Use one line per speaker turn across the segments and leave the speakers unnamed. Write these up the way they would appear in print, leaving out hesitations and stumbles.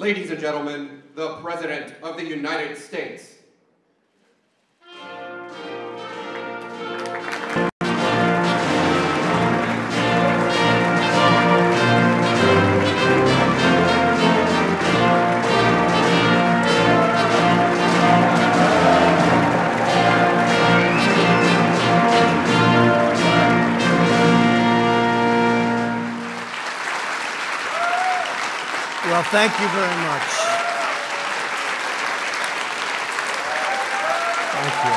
Ladies and gentlemen, the President of the United States.
Well, thank you very much. Thank you.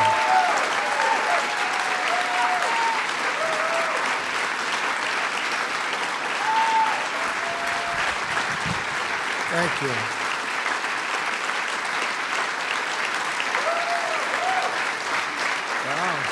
Thank you. Wow.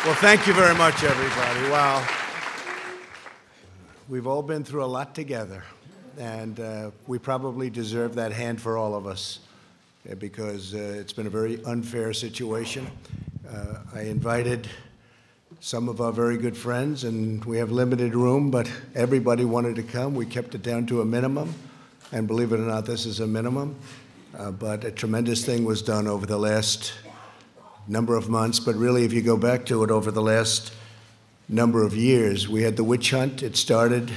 Well, thank you very much, everybody. Wow. We've all been through a lot together, and we probably deserve that hand for all of us because it's been a very unfair situation. I invited some of our very good friends, and we have limited room, but everybody wanted to come. We kept it down to a minimum, and believe it or not, this is a minimum. But a tremendous thing was done over the last number of months, but really if you go back to it over the last number of years, we had the witch hunt. It started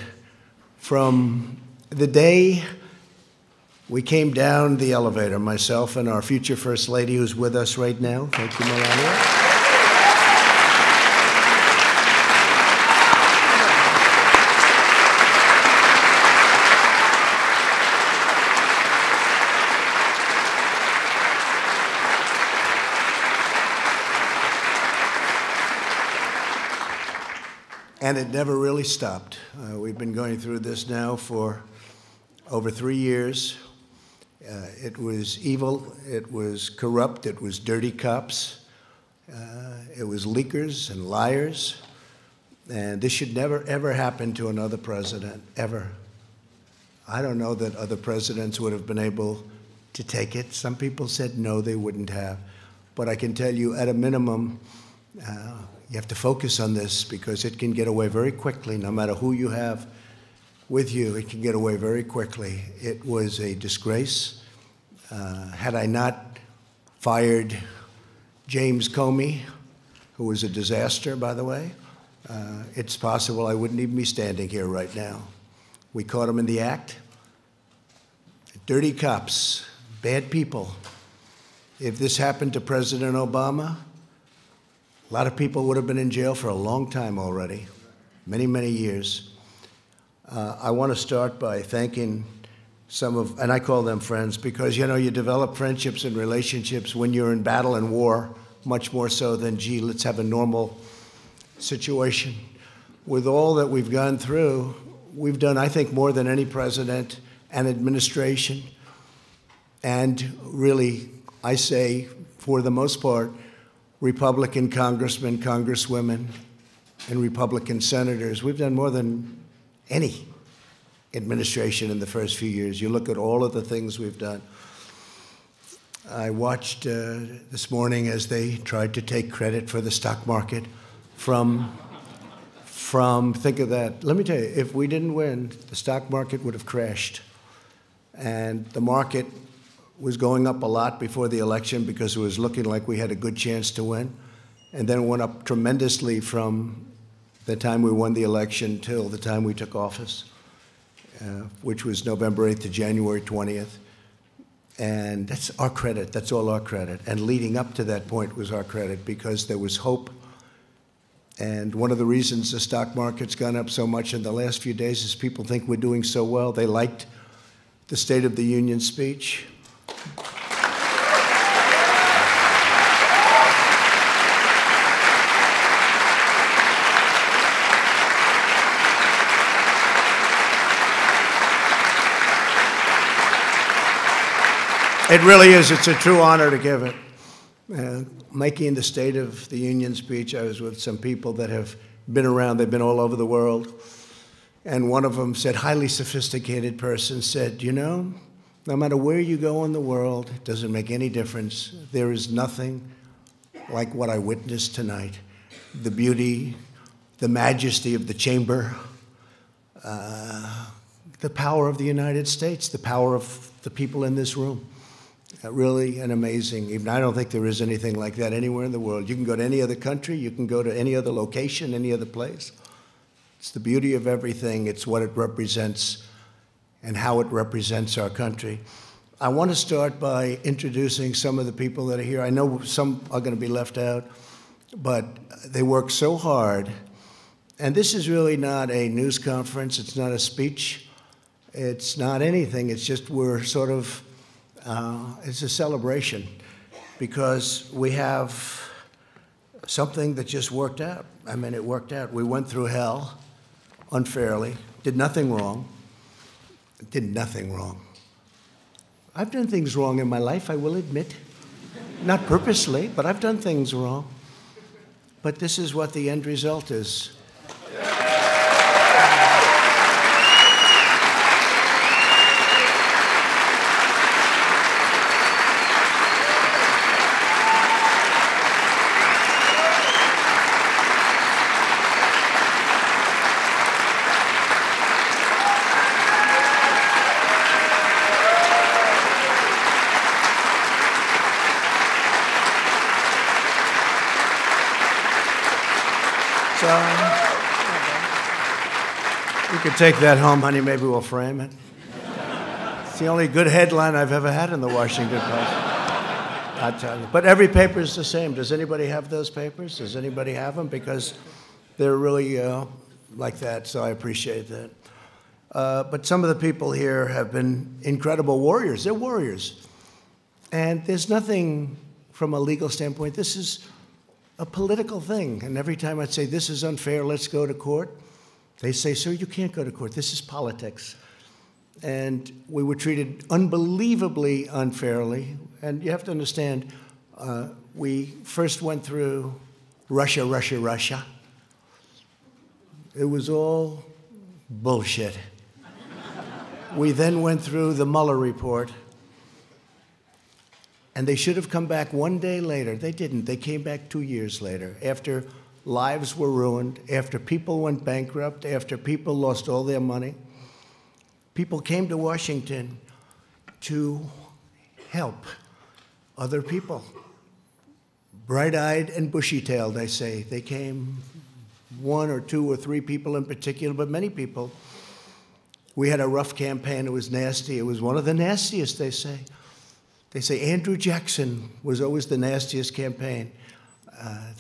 from the day we came down the elevator, myself and our future First Lady who's with us right now. Thank you, Melania. And it never really stopped. We've been going through this now for over 3 years. It was evil, it was corrupt, it was dirty cops, it was leakers and liars. And this should never, ever happen to another president, ever. I don't know that other presidents would have been able to take it. Some people said no, they wouldn't have. But I can tell you, at a minimum, you have to focus on this because it can get away very quickly. No matter who you have with you, it can get away very quickly. It was a disgrace. Had I not fired James Comey, who was a disaster, by the way, it's possible I wouldn't even be standing here right now. We caught him in the act. Dirty cops, bad people. If this happened to President Obama, a lot of people would have been in jail for a long time already, many, many years. I want to start by thanking some of, and I call them friends, because, you know, you develop friendships and relationships when you're in battle and war, much more so than, gee, let's have a normal situation. With all that we've gone through, we've done, I think, more than any president and administration. And really, I say, for the most part, Republican congressmen, congresswomen, and Republican senators. We've done more than any administration in the first few years. You look at all of the things we've done. I watched this morning as they tried to take credit for the stock market from, think of that. Let me tell you, if we didn't win, the stock market would have crashed. And the market was going up a lot before the election because it was looking like we had a good chance to win. And then it went up tremendously from the time we won the election till the time we took office, which was November 8th to January 20th. And that's our credit. That's all our credit. And leading up to that point was our credit because there was hope. And one of the reasons the stock market's gone up so much in the last few days is people think we're doing so well. They liked the State of the Union speech. It really is. It's a true honor to give it. Making the State of the Union speech, I was with some people that have been around. They've been all over the world. And one of them said, highly sophisticated person, said, you know, no matter where you go in the world, it doesn't make any difference. There is nothing like what I witnessed tonight. The beauty, the majesty of the chamber, the power of the United States, the power of the people in this room. Really an amazing evening. I don't think there is anything like that anywhere in the world. You can go to any other country, you can go to any other location, any other place. It's the beauty of everything. It's what it represents and how it represents our country. I want to start by introducing some of the people that are here. I know some are going to be left out, but they work so hard. And this is really not a news conference. It's not a speech. It's not anything. It's just we're sort of, it's a celebration because we have something that just worked out. I mean, it worked out. We went through hell unfairly, did nothing wrong, did nothing wrong. I've done things wrong in my life, I will admit. Not purposely, but I've done things wrong. But this is what the end result is. You could take that home, honey. Maybe we'll frame it. It's the only good headline I've ever had in the Washington Post. I tell you. But every paper is the same. Does anybody have those papers? Does anybody have them? Because they're really like that, so I appreciate that. But some of the people here have been incredible warriors. They're warriors. And there's nothing from a legal standpoint. This is a political thing. And every time I'd say, this is unfair, let's go to court, they say, sir, you can't go to court. This is politics. And we were treated unbelievably unfairly. And you have to understand, we first went through Russia, Russia, Russia. It was all bullshit. We then went through the Mueller report. And they should have come back one day later. They didn't. They came back 2 years later, after lives were ruined, after people went bankrupt, after people lost all their money. People came to Washington to help other people. Bright-eyed and bushy-tailed, I say. They came, 1 or 2 or 3 people in particular, but many people. We had a rough campaign. It was nasty. It was one of the nastiest, they say. They say Andrew Jackson was always the nastiest campaign.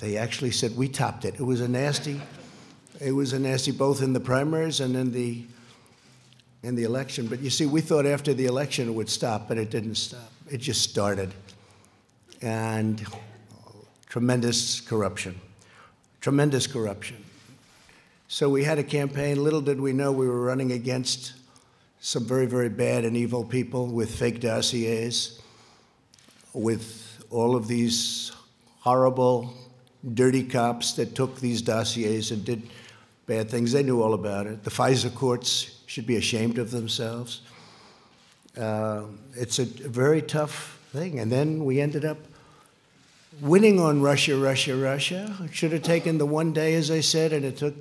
They actually said we topped it. It was a nasty both in the primaries and in the election. But you see, we thought after the election it would stop, but it didn't stop. It just started. And tremendous corruption. Tremendous corruption. So we had a campaign. Little did we know we were running against some very, very bad and evil people with fake dossiers, with all of these horrible, dirty cops that took these dossiers and did bad things. They knew all about it. The FISA courts should be ashamed of themselves. It's a very tough thing. And then we ended up winning on Russia, Russia, Russia. It should have taken the one day, as I said, and it took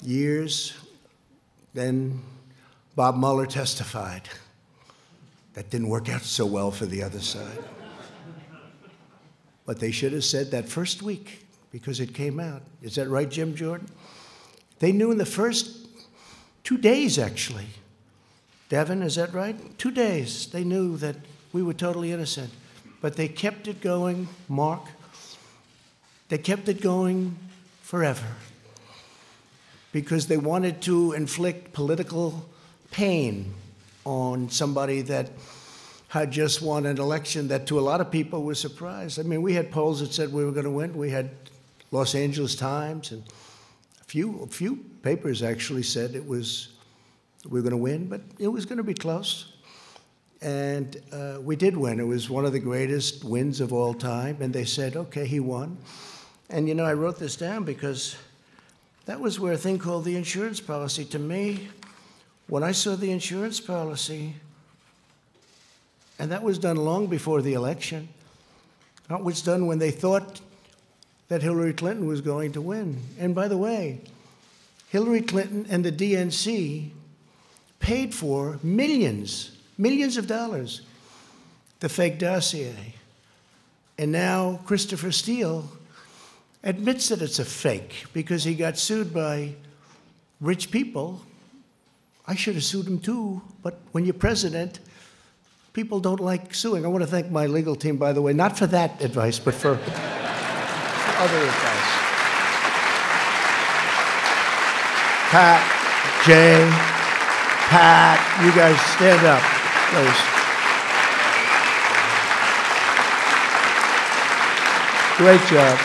years. Then Bob Mueller testified. That didn't work out so well for the other side. But they should have said that first week, because it came out. Is that right, Jim Jordan? They knew in the first 2 days, actually. Devin, is that right? 2 days, they knew that we were totally innocent. But they kept it going, Mark. They kept it going forever. Because they wanted to inflict political pain on somebody that had just won an election that to a lot of people was surprised. I mean, we had polls that said we were going to win. We had Los Angeles Times and a few papers actually said we were going to win, but it was going to be close. And we did win. It was one of the greatest wins of all time. And they said, okay, he won. And, you know, I wrote this down because that was where a thing called the insurance policy, to me, when I saw the insurance policy, and that was done long before the election, that was done when they thought that Hillary Clinton was going to win. And by the way, Hillary Clinton and the DNC paid for millions of dollars, the fake dossier. And now Christopher Steele admits that it's a fake because he got sued by rich people. I should have sued him too, but when you're president, people don't like suing. I want to thank my legal team, by the way, not for that advice, but for other advice. Pat, Jay, Pat, you guys stand up, please. Great job.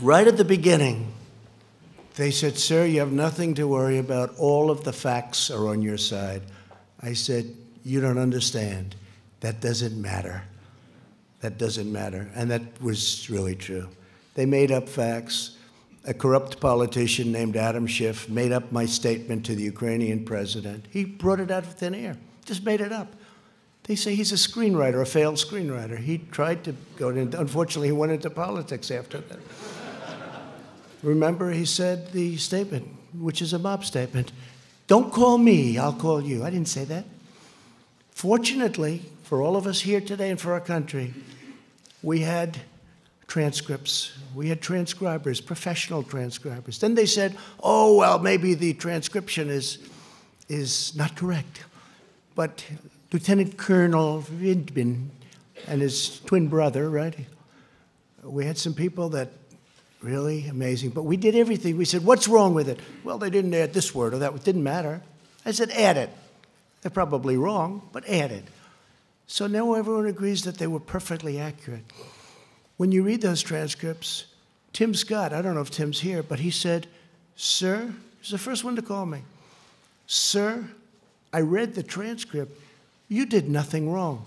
Right at the beginning, they said, sir, you have nothing to worry about. All of the facts are on your side. I said, you don't understand. That doesn't matter. That doesn't matter. And that was really true. They made up facts. A corrupt politician named Adam Schiff made up my statement to the Ukrainian president. He brought it out of thin air, just made it up. They say he's a screenwriter, a failed screenwriter. He tried to go into, unfortunately, he went into politics after that. Remember, he said the statement, which is a mob statement, don't call me, I'll call you. I didn't say that. Fortunately, for all of us here today and for our country, we had transcripts. We had transcribers, professional transcribers. Then they said, oh, well, maybe the transcription is not correct. But Lieutenant Colonel Vindman and his twin brother, right? We had some people that really amazing. But we did everything. We said, what's wrong with it? Well, they didn't add this word or that. It didn't matter. I said, add it. They're probably wrong, but add it. So now everyone agrees that they were perfectly accurate. When you read those transcripts, Tim Scott, I don't know if Tim's here, but he said, sir, he's the first one to call me. Sir, I read the transcript. You did nothing wrong.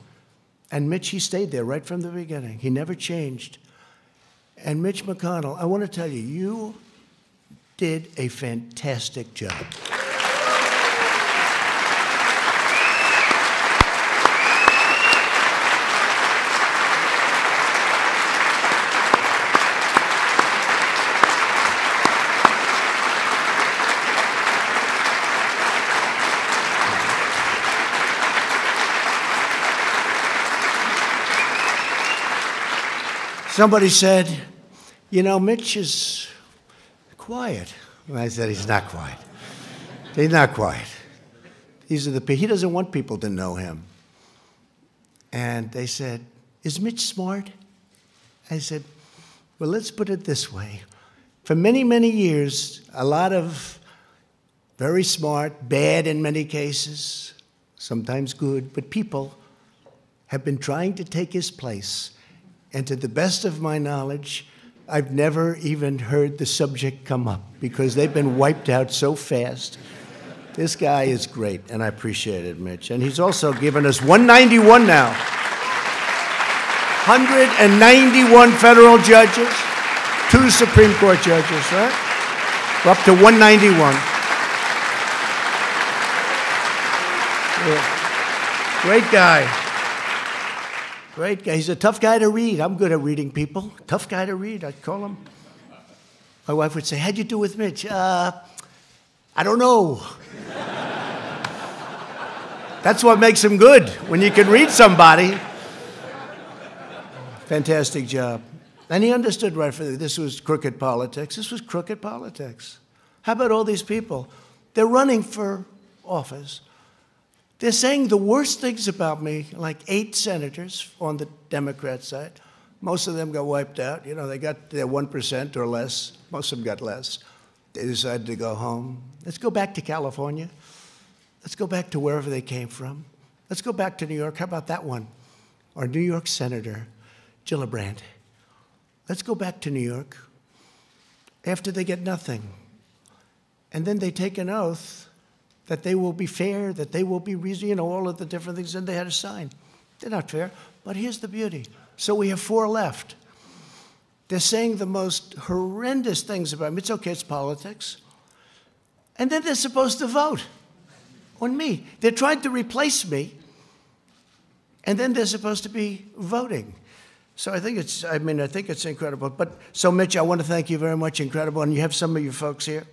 And Mitch, he stayed there right from the beginning. He never changed. And Mitch McConnell, I want to tell you, you did a fantastic job. Somebody said, you know, Mitch is quiet. And I said, he's not quiet. He's not quiet. He doesn't want people to know him. And they said, is Mitch smart? I said, well, let's put it this way. For many, many years, a lot of very smart, bad in many cases, sometimes good, but people have been trying to take his place. And to the best of my knowledge, I've never even heard the subject come up because they've been wiped out so fast. This guy is great, and I appreciate it, Mitch. And he's also given us 191 now. 191 federal judges, 2 Supreme Court judges, right? We're up to 191. Yeah. Great guy. Great guy. He's a tough guy to read. I'm good at reading people. Tough guy to read, I'd call him. My wife would say, how'd you do with Mitch? I don't know. That's what makes him good, when you can read somebody. Fantastic job. And he understood right from this was crooked politics. This was crooked politics. How about all these people? They're running for office. They're saying the worst things about me, like 8 senators on the Democrat side. Most of them got wiped out. You know, they got their 1% or less. Most of them got less. They decided to go home. Let's go back to California. Let's go back to wherever they came from. Let's go back to New York. How about that one? Our New York Senator, Gillibrand. Let's go back to New York after they get nothing. and then they take an oath that they will be fair, that they will be reasonable, you know, all of the different things, and they had a sign. They're not fair, but here's the beauty. So we have 4 left. They're saying the most horrendous things about me. It's okay, it's politics. And then they're supposed to vote on me. They're trying to replace me, and then they're supposed to be voting. So I think it's incredible. But so Mitch, I want to thank you very much, incredible. And you have some of your folks here,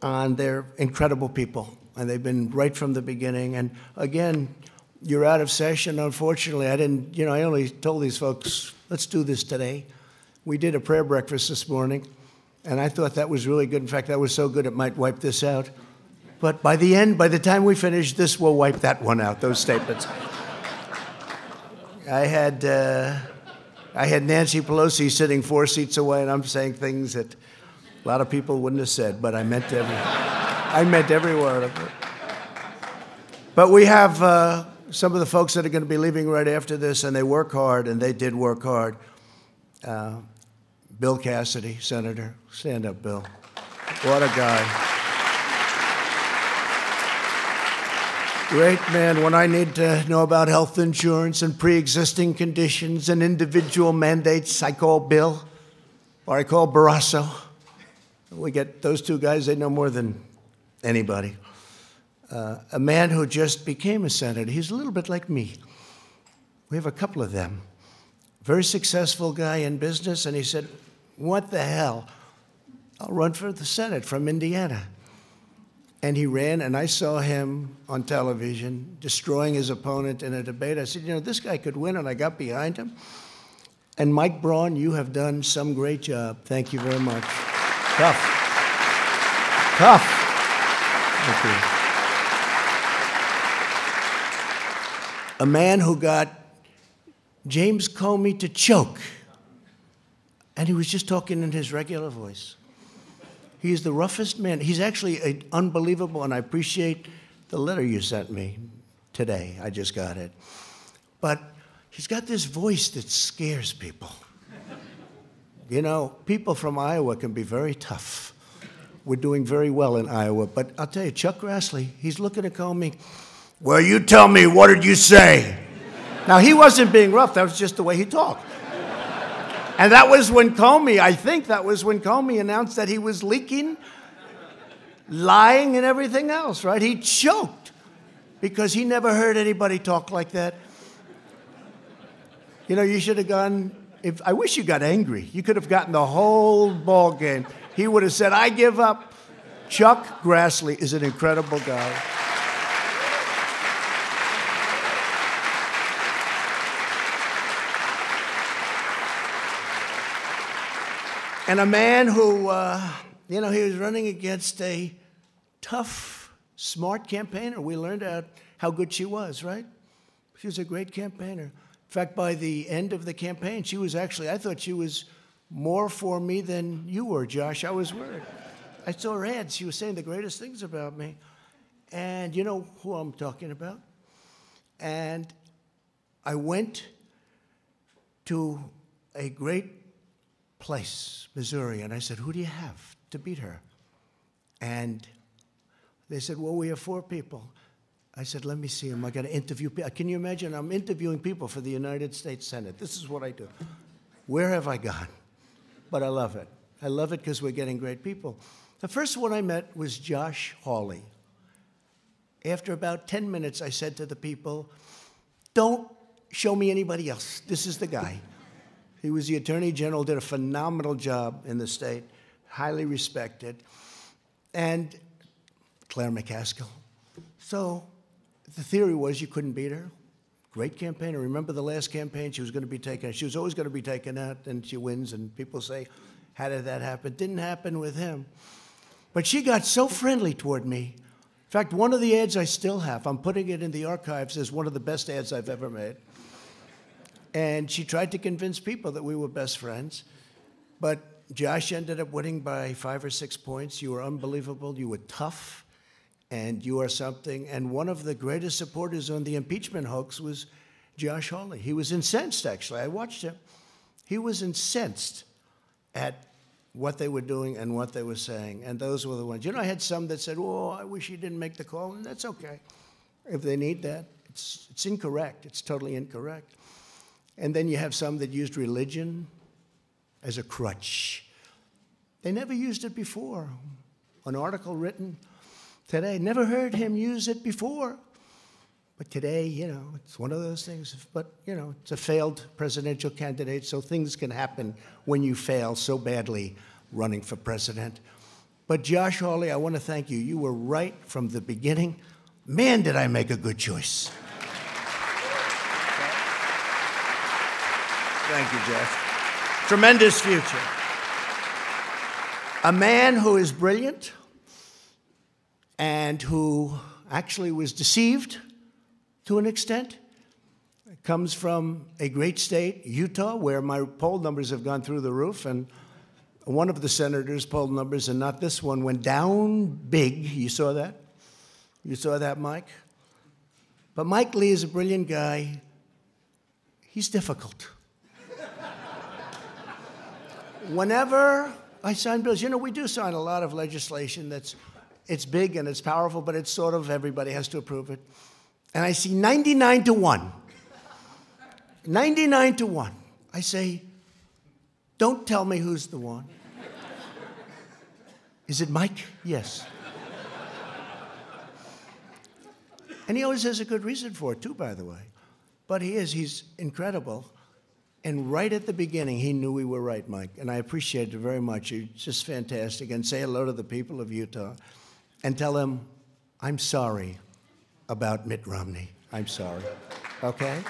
and they're incredible people, and they've been right from the beginning. And again, you're out of session. Unfortunately, I only told these folks, let's do this today. We did a prayer breakfast this morning, and I thought that was really good. In fact, that was so good it might wipe this out. But by the time we finish, this will wipe that one out, those statements. I had Nancy Pelosi sitting 4 seats away, and I'm saying things that a lot of people wouldn't have said, but I meant every word of it. But we have some of the folks that are going to be leaving right after this, and they work hard, and they did work hard. Bill Cassidy, Senator. Stand up, Bill. What a guy. Great man. When I need to know about health insurance and pre-existing conditions and individual mandates, I call Bill, or I call Barrasso. We get those 2 guys, they know more than anybody. A man who just became a senator. He's a little bit like me. We have a couple of them. Very successful guy in business, and he said, what the hell? I'll run for the Senate from Indiana. And he ran, and I saw him on television destroying his opponent in a debate. I said, you know, this guy could win, and I got behind him. And Mike Braun, you have done some great job. Thank you very much. Tough. Tough. Thank you. A man who got James Comey to choke, and he was just talking in his regular voice. He's the roughest man. He's actually unbelievable, and I appreciate the letter you sent me today. I just got it. But he's got this voice that scares people. You know, people from Iowa can be very tough. We're doing very well in Iowa, but I'll tell you, Chuck Grassley, he's looking at Comey, well, you tell me, what did you say? Now, he wasn't being rough. That was just the way he talked. And that was when Comey, I think that was when Comey announced that he was leaking, lying, and everything else, right? He choked because he never heard anybody talk like that. You know, you should have gone, I wish you got angry. You could have gotten the whole ball game. He would have said, I give up. Chuck Grassley is an incredible guy. And a man who, you know, he was running against a tough, smart campaigner. We learned out how good she was, right? She was a great campaigner. In fact, by the end of the campaign, she was actually, I thought she was more for me than you were, Josh. I was worried. I saw her ads. She was saying the greatest things about me. And you know who I'm talking about? And I went to a great place, Missouri, and I said, who do you have to beat her? And they said, well, we have 4 people. I said, let me see them. I got to interview people. Can you imagine? I'm interviewing people for the United States Senate. This is what I do. Where have I gone? But I love it. I love it because we're getting great people. The first one I met was Josh Hawley. After about 10 minutes, I said to the people, don't show me anybody else. This is the guy. He was the Attorney General, did a phenomenal job in the state, highly respected. And Claire McCaskill. So the theory was you couldn't beat her. Great campaigner. Remember the last campaign? She was going to be taken. She was always going to be taken out, and she wins. And people say, how did that happen? Didn't happen with him. But she got so friendly toward me. In fact, one of the ads I still have, I'm putting it in the archives as one of the best ads I've ever made. And she tried to convince people that we were best friends. But Josh ended up winning by 5 or 6 points. You were unbelievable. You were tough. And you are something. And one of the greatest supporters on the impeachment hoax was Josh Hawley. He was incensed, actually. I watched him. He was incensed at what they were doing and what they were saying, and those were the ones. You know, I had some that said, "Oh, I wish he didn't make the call," and that's okay. If they need that, it's incorrect. It's totally incorrect. And then you have some that used religion as a crutch. They never used it before. An article written today, never heard him use it before. But today, you know, it's one of those things. But, you know, it's a failed presidential candidate, so things can happen when you fail so badly running for president. But Josh Hawley, I want to thank you. You were right from the beginning. Man, did I make a good choice. Thank you, Josh. Tremendous future. A man who is brilliant and who actually was deceived to an extent, comes from a great state, Utah, where my poll numbers have gone through the roof, and one of the senators' poll numbers, and not this one, went down big. You saw that? You saw that, Mike? But Mike Lee is a brilliant guy. He's difficult. Whenever I sign bills, you know, we do sign a lot of legislation it's big and it's powerful, but it's sort of everybody has to approve it. And I see 99 to 1. 99 to 1. I say, don't tell me who's the one. Is it Mike? Yes. And he always has a good reason for it, too, by the way. But he's incredible. And right at the beginning, he knew we were right, Mike. And I appreciate it very much. You're just fantastic. And say hello to the people of Utah and tell them, I'm sorry about Mitt Romney. I'm sorry. Okay?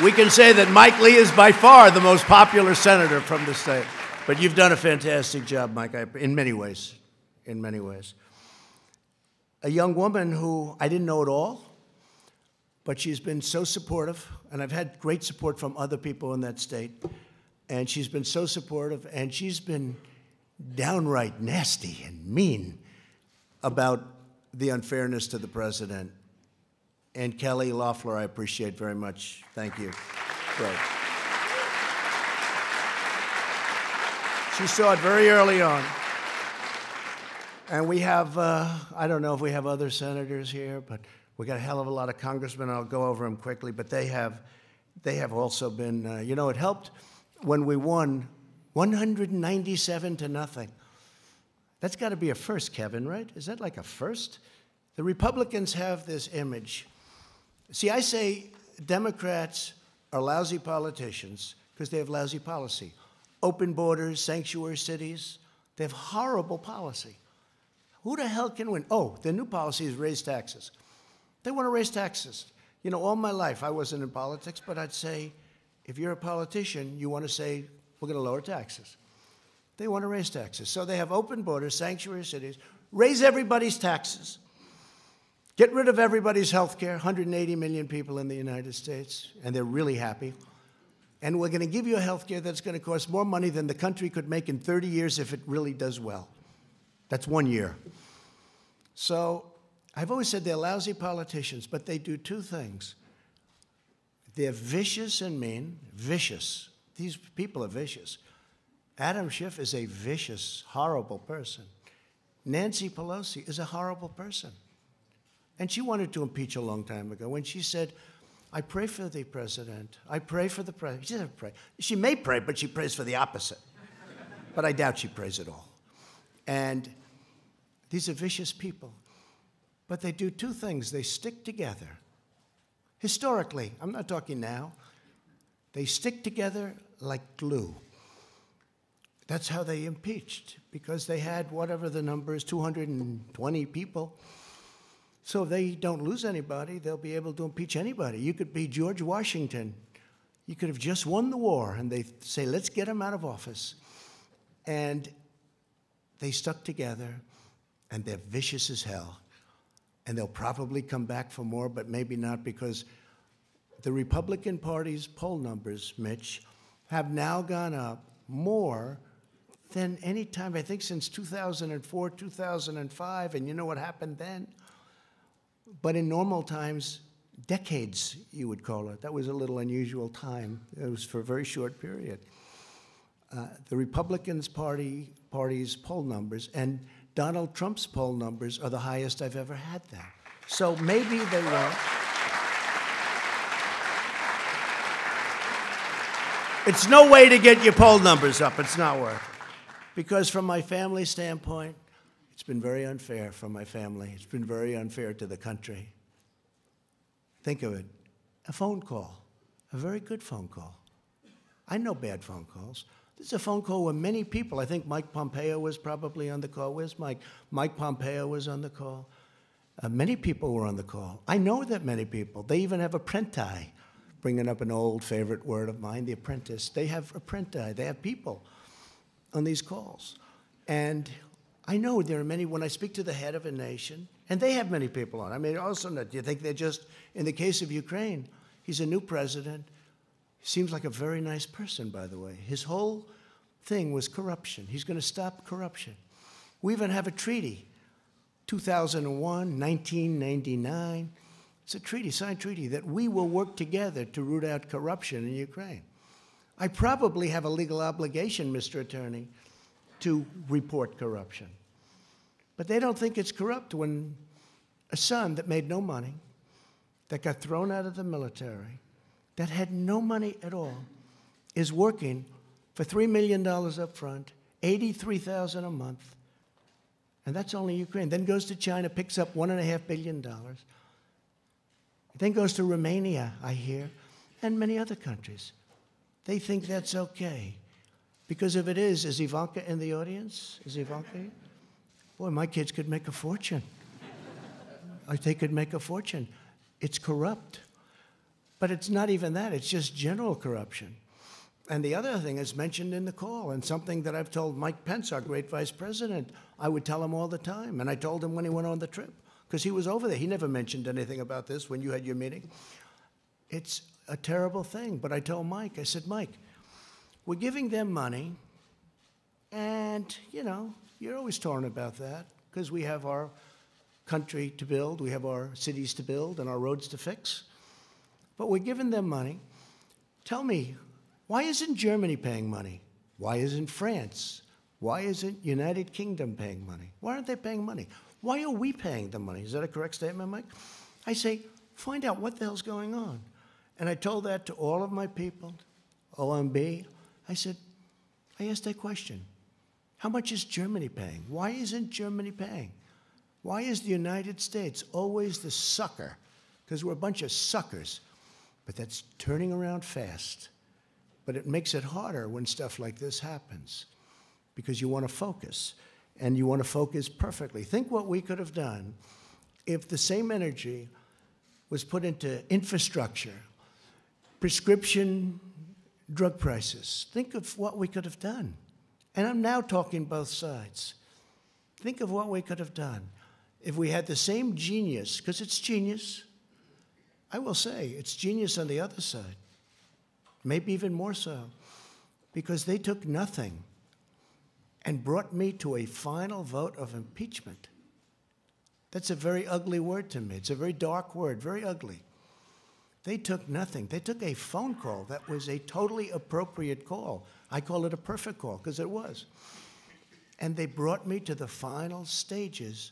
We can say that Mike Lee is by far the most popular senator from the state. But you've done a fantastic job, Mike, in many ways. In many ways. A young woman who I didn't know at all, but she's been so supportive, and I've had great support from other people in that state, and she's been so supportive, and she's been downright nasty and mean about the unfairness to the president. And Kelly Loeffler, I appreciate very much. Thank you. Great. She saw it very early on. And we have, I don't know if we have other senators here, but we got a hell of a lot of congressmen. I'll go over them quickly, but they have also been, you know, it helped when we won 197 to nothing. That's got to be a first, Kevin, right? Is that like a first? The Republicans have this image. See, I say Democrats are lousy politicians because they have lousy policy. Open borders, sanctuary cities, they have horrible policy. Who the hell can win? Oh, their new policy is raise taxes. They want to raise taxes. You know, all my life, I wasn't in politics, but I'd say, if you're a politician, you want to say, we're going to lower taxes. They want to raise taxes. So they have open borders, sanctuary cities, raise everybody's taxes, get rid of everybody's health care, 180 million people in the United States, and they're really happy. And we're going to give you a health care that's going to cost more money than the country could make in 30 years if it really does well. That's 1 year. So I've always said they're lousy politicians, but they do two things. They're vicious and mean, vicious. These people are vicious. Adam Schiff is a vicious, horrible person. Nancy Pelosi is a horrible person. And she wanted to impeach a long time ago when she said, I pray for the president. I pray for the president. She doesn't pray. She may pray, but she prays for the opposite. But I doubt she prays at all. And these are vicious people. But they do two things. They stick together. Historically, I'm not talking now. They stick together like glue. That's how they impeached, because they had whatever the number is, 220 people. So if they don't lose anybody, they'll be able to impeach anybody. You could be George Washington. You could have just won the war, and they say, let's get him out of office. And they stuck together, and they're vicious as hell. And they'll probably come back for more, but maybe not, because the Republican Party's poll numbers, Mitch, have now gone up more than any time, I think, since 2004, 2005. And you know what happened then? But in normal times, decades, you would call it. That was a little unusual time. It was for a very short period. The Republicans party's poll numbers and Donald Trump's poll numbers are the highest I've ever had there. So maybe they won't. It's no way to get your poll numbers up. It's not worth it. Because from my family standpoint, it's been very unfair for my family. It's been very unfair to the country. Think of it, a phone call, a very good phone call. I know bad phone calls. This is a phone call where many people, I think Mike Pompeo was probably on the call. Where's Mike? Mike Pompeo was on the call. Many people were on the call. I know that many people. They even have apprenti, bringing up an old favorite word of mine, the apprentice. They have apprenti. They have people on these calls. And I know there are many, when I speak to the head of a nation, and they have many people on. I mean, also, do you think they're just, in the case of Ukraine, he's a new president. He seems like a very nice person, by the way. His whole thing was corruption. He's going to stop corruption. We even have a treaty, 2001, 1999. It's a treaty, signed treaty, that we will work together to root out corruption in Ukraine. I probably have a legal obligation, Mr. Attorney, to report corruption. But they don't think it's corrupt when a son that made no money, that got thrown out of the military, that had no money at all, is working for $3 million up front, $83,000 a month, and that's only Ukraine. Then goes to China, picks up $1.5 billion. Then goes to Romania, I hear, and many other countries. They think that's okay. Because if it is Ivanka in the audience? Is Ivanka here? Boy, my kids could make a fortune. They could make a fortune. It's corrupt. But it's not even that. It's just general corruption. And the other thing is mentioned in the call, and something that I've told Mike Pence, our great vice president, I would tell him all the time. And I told him when he went on the trip, because he was over there. He never mentioned anything about this when you had your meeting. It's a terrible thing. But I told Mike, I said, Mike, we're giving them money, and, you know, you're always torn about that, because we have our country to build, we have our cities to build, and our roads to fix. But we're giving them money. Tell me, why isn't Germany paying money? Why isn't France? Why isn't United Kingdom paying money? Why aren't they paying money? Why are we paying the money? Is that a correct statement, Mike? I say, find out what the hell's going on. And I told that to all of my people, OMB. I said, I asked that question. How much is Germany paying? Why isn't Germany paying? Why is the United States always the sucker? Because we're a bunch of suckers. But that's turning around fast. But it makes it harder when stuff like this happens, because you want to focus, and you want to focus perfectly. Think what we could have done if the same energy was put into infrastructure, prescription drug prices. Think of what we could have done. And I'm now talking both sides. Think of what we could have done if we had the same genius, because it's genius. I will say, it's genius on the other side. Maybe even more so, because they took nothing and brought me to a final vote of impeachment. That's a very ugly word to me. It's a very dark word, very ugly. They took nothing. They took a phone call that was a totally appropriate call. I call it a perfect call, because it was. And they brought me to the final stages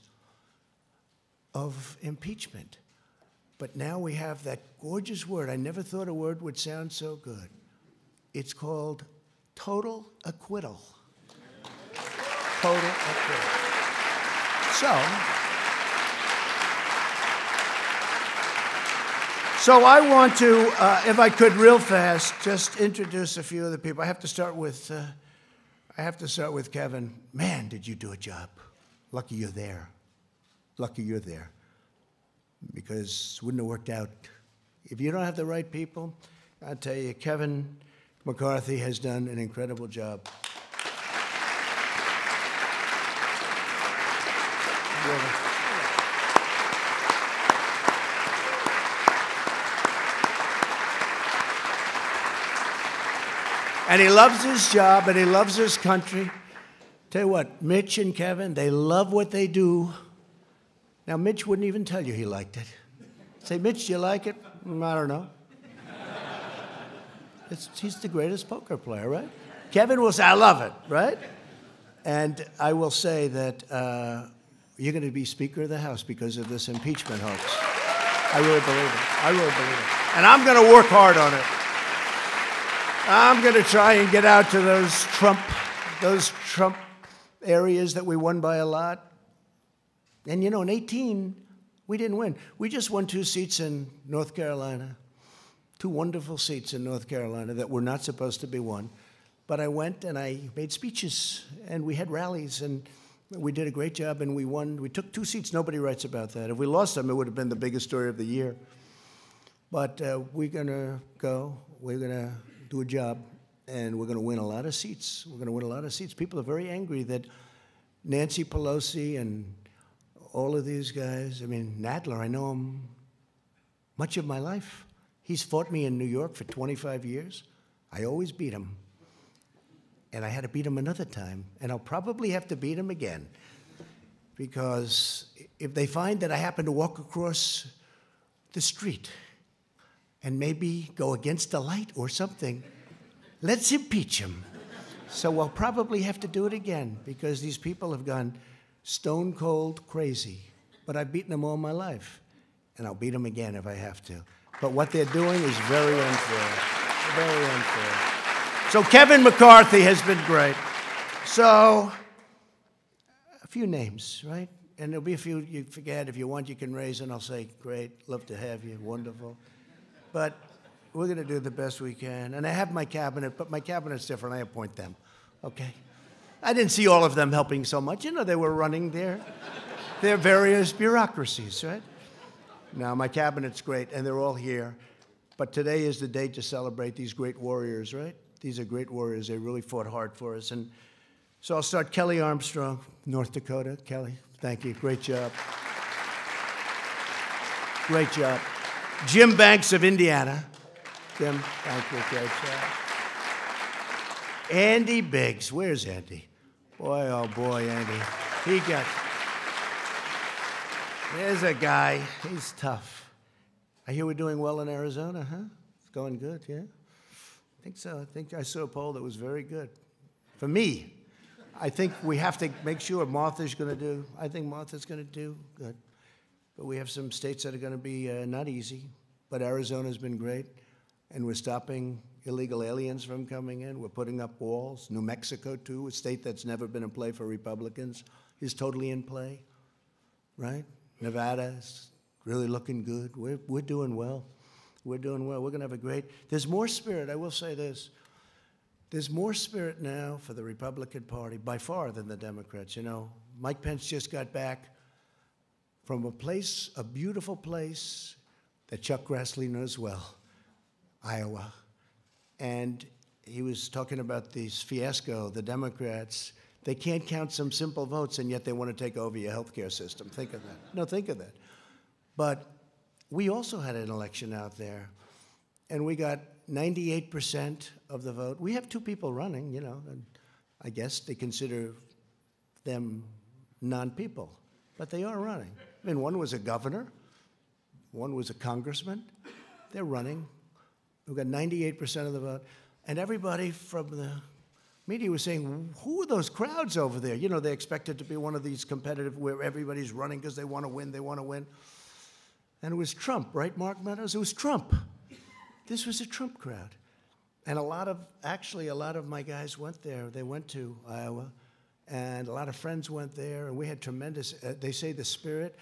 of impeachment. But now we have that gorgeous word. I never thought a word would sound so good. It's called total acquittal. Total acquittal. So I want to, if I could, real fast, just introduce a few of the people. I have to start with Kevin. Man, did you do a job? Lucky you're there. Lucky you're there. Because it wouldn't have worked out. If you don't have the right people, I'll tell you, Kevin McCarthy has done an incredible job. And he loves his job, and he loves his country. Tell you what, Mitch and Kevin, they love what they do. Now, Mitch wouldn't even tell you he liked it. Say, Mitch, do you like it? I don't know. He's the greatest poker player, right? Kevin will say, I love it, right? And I will say that you're going to be Speaker of the House because of this impeachment hoax. I really believe it. I really believe it. And I'm going to work hard on it. I'm going to try and get out to those Trump areas that we won by a lot. And, you know, in 18, we didn't win. We just won 2 seats in North Carolina, 2 wonderful seats in North Carolina that were not supposed to be won. But I went and I made speeches, and we had rallies, and we did a great job, and we won. We took 2 seats. Nobody writes about that. If we lost them, it would have been the biggest story of the year. But we're going to go. We're going to do a job, and we're going to win a lot of seats. We're going to win a lot of seats. People are very angry that Nancy Pelosi and all of these guys, I mean, Nadler, I know him much of my life. He's fought me in New York for 25 years. I always beat him. And I had to beat him another time. And I'll probably have to beat him again. Because if they find that I happen to walk across the street and maybe go against the light or something, let's impeach him. So I'll probably have to do it again because these people have gone stone cold crazy. But I've beaten them all my life. And I'll beat them again if I have to. But what they're doing is very unfair. Very unfair. So Kevin McCarthy has been great. So a few names, right? And there'll be a few you forget. If you want, you can raise, and I'll say, great, love to have you, wonderful. But we're going to do the best we can. And I have my cabinet, but my cabinet's different. I appoint them, okay? I didn't see all of them helping so much. You know, they were running their various bureaucracies, right? Now, my cabinet's great, and they're all here. But today is the day to celebrate these great warriors, right? These are great warriors. They really fought hard for us. And so I'll start Kelly Armstrong, North Dakota. Kelly, thank you. Great job. Great job. Jim Banks of Indiana. Jim, thank you. Great job. Andy Biggs. Where's Andy? Boy, oh boy, Andy. There's a guy. He's tough. I hear we're doing well in Arizona, huh? It's going good, yeah? I think so. I think I saw a poll that was very good. For me, I think we have to make sure Martha's going to do, I think Martha's going to do good. But we have some states that are going to be not easy. But Arizona's been great. And we're stopping illegal aliens from coming in. We're putting up walls. New Mexico, too, a state that's never been in play for Republicans, is totally in play, right? Nevada's really looking good. We're doing well. We're doing well. We're going to have a great... There's more spirit. I will say this. There's more spirit now for the Republican Party, by far, than the Democrats. You know, Mike Pence just got back from a beautiful place that Chuck Grassley knows well, Iowa. And he was talking about this fiasco, the Democrats. They can't count some simple votes, and yet they want to take over your health care system. Think of that. No, think of that. But we also had an election out there, and we got 98% of the vote. We have 2 people running, you know, and I guess they consider them non-people, but they are running. I mean, one was a governor, one was a congressman. They're running. We've got 98% of the vote. And everybody from the media was saying, who are those crowds over there? You know, they expect it to be one of these competitive where everybody's running because they want to win, they want to win. And it was Trump, right, Mark Meadows? It was Trump. This was a Trump crowd. And a lot of my guys went there. They went to Iowa, and a lot of friends went there, and we had tremendous, they say the spirit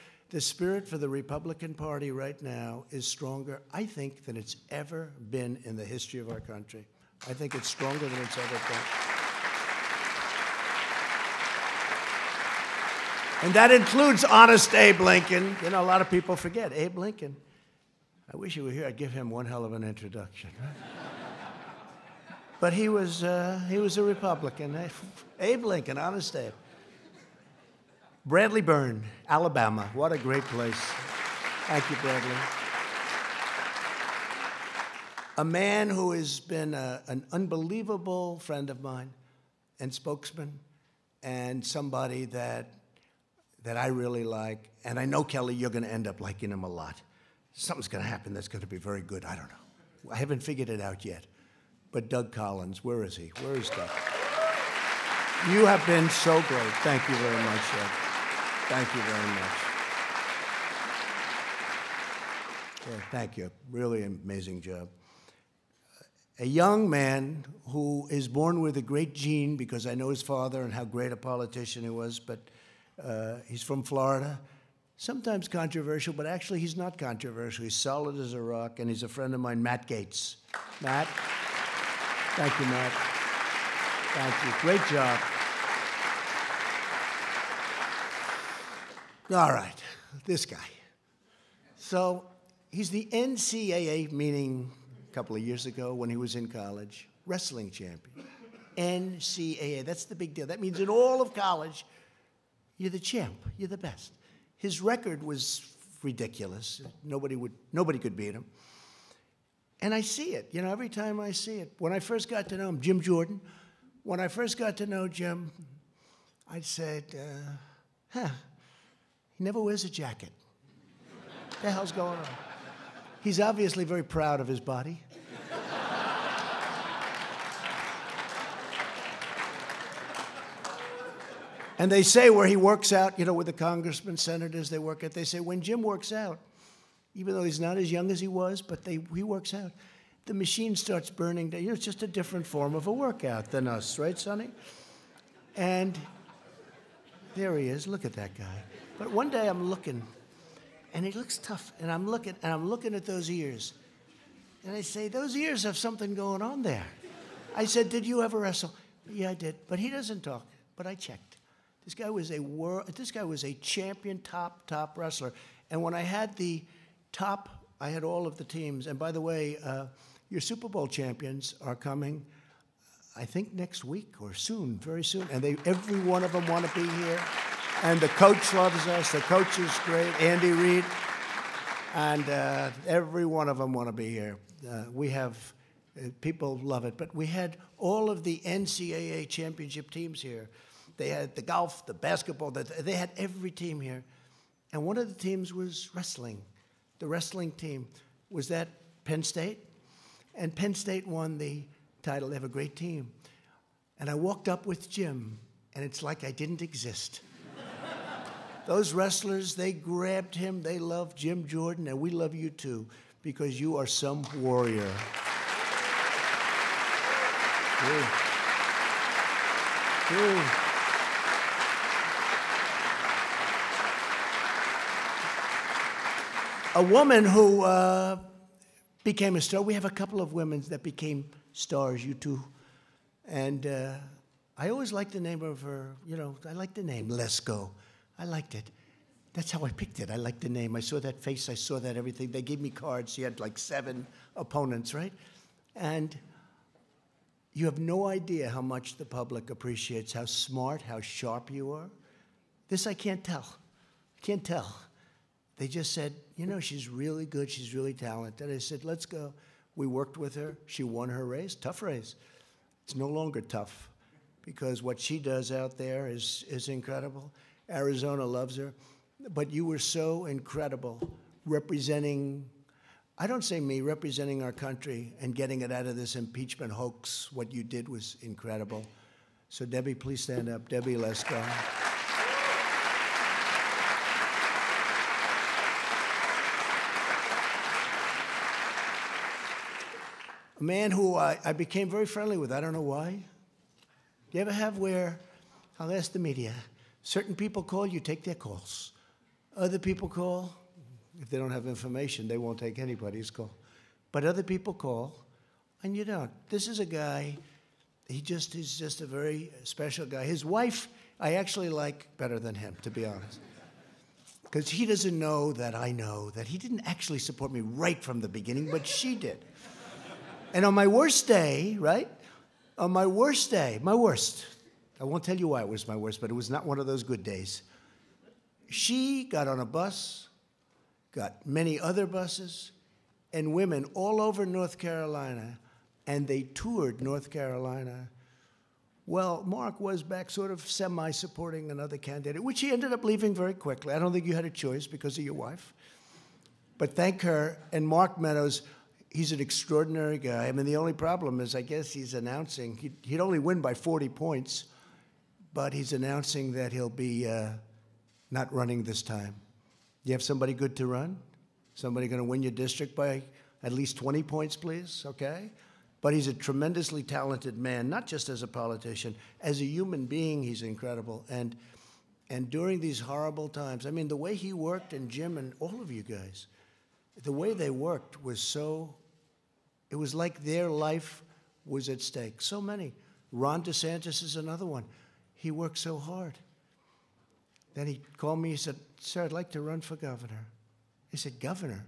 for the Republican Party right now is stronger, I think, than it's ever been in the history of our country. I think it's stronger than it's ever been. And that includes honest Abe Lincoln. You know, a lot of people forget Abe Lincoln. I wish he were here. I'd give him one hell of an introduction. But he was a Republican. Abe Lincoln, honest Abe. Bradley Byrne, Alabama. What a great place. Thank you, Bradley. A man who has been an unbelievable friend of mine and spokesman, and somebody that I really like. And I know, Kelly, you're going to end up liking him a lot. something's going to happen that's going to be very good. I don't know. I haven't figured it out yet. But Doug Collins, where is he? Where is Doug? You have been so great. Thank you very much, Doug. Thank you very much. Yeah, thank you. Really amazing job. A young man who is born with a great gene, because I know his father and how great a politician he was, but he's from Florida. Sometimes controversial, but actually he's not controversial. He's solid as a rock, and he's a friend of mine, Matt Gaetz. Matt? Thank you, Matt. Thank you. Great job. All right, this guy. So he's the NCAA, meaning a couple of years ago when he was in college, wrestling champion. NCAA, that's the big deal. That means in all of college, you're the champ, you're the best. His record was ridiculous. Nobody could beat him. And I see it, every time I see it. When I first got to know him, Jim Jordan, when I first got to know Jim, I said, he never wears a jacket. What the hell's going on? He's obviously very proud of his body. And they say where he works out, with the congressmen, senators, they say when Jim works out, even though he's not as young as he was, but he works out, the machine starts burning down. It's just a different form of a workout than us, right, Sonny? And there he is. Look at that guy. But one day I'm looking, and he looks tough, and I'm looking at those ears. And I say, those ears have something going on there. I said, did you ever wrestle? Yeah, I did. But he doesn't talk. But I checked. This guy was a champion, top wrestler. And when I had I had all of the teams. And by the way, your Super Bowl champions are coming, I think next week or soon, very soon. And every one of them want to be here. And the coach loves us. The coach is great, Andy Reid. And every one of them want to be here. We have, people love it. But we had all of the NCAA championship teams here. They had the golf, the basketball, they had every team here. And one of the teams was wrestling. The wrestling team was at Penn State. And Penn State won the title. They have a great team. And I walked up with Jim, and it's like I didn't exist. Those wrestlers, they grabbed him. They loved Jim Jordan, and we love you too, because you are some warrior. A woman who became a star. We have a couple of women that became stars, you two. And I always liked the name of her, I liked the name, Lesko. I liked it. That's how I picked it. I liked the name. I saw that face. I saw that everything. They gave me cards. She had like 7 opponents, right? And you have no idea how much the public appreciates, how smart, how sharp you are. This I can't tell. I can't tell. They just said, she's really good, she's really talented. I said, let's go. We worked with her. She won her race, tough race. It's no longer tough because what she does out there is incredible. Arizona loves her. But you were so incredible representing, I don't say me, representing our country and getting it out of this impeachment hoax. What you did was incredible. So Debbie, please stand up. Debbie, let's go. A man who I became very friendly with. I don't know why. Do you ever have where, I'll ask the media, certain people call, you take their calls. Other people call, if they don't have information, they won't take anybody's call. But other people call, and you don't. This is a guy, he's just a very special guy. His wife, I actually like better than him, to be honest. Because he doesn't know that I know that he didn't actually support me right from the beginning, but she did. And on my worst day, right? On my worst day, my worst, I won't tell you why it was my worst, but it was not one of those good days. She got on a bus, got many other buses, and women all over North Carolina, and they toured North Carolina. Well, Mark was back sort of semi-supporting another candidate, which he ended up leaving very quickly. I don't think you had a choice because of your wife. But thank her. And Mark Meadows, he's an extraordinary guy. I mean, the only problem is, I guess he's announcing, he'd only win by 40 points, but he's announcing that he'll be not running this time. You have somebody good to run? Somebody going to win your district by at least 20 points, please? Okay? But he's a tremendously talented man, not just as a politician. As a human being, he's incredible. And during these horrible times, I mean, the way he worked, and Jim and all of you guys, the way they worked was so, it was like their life was at stake. So many. Ron DeSantis is another one. He worked so hard. Then he called me, he said, "Sir, I'd like to run for governor." He said, "Governor?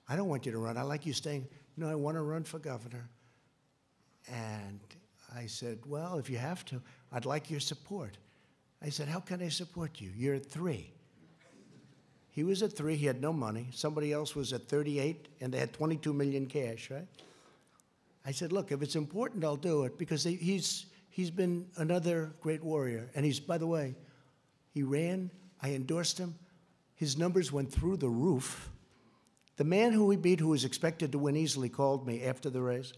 I don't want you to run. I like you staying." "No, I want to run for governor." And I said, "Well, if you have to, I'd like your support." I said, "How can I support you? You're at 3. He was at 3. He had no money. Somebody else was at 38, and they had 22 million cash, right? I said, "Look, if it's important, I'll do it," because he's been another great warrior. And he's, by the way, he ran. I endorsed him. His numbers went through the roof. The man who he beat, who was expected to win easily, called me after the race.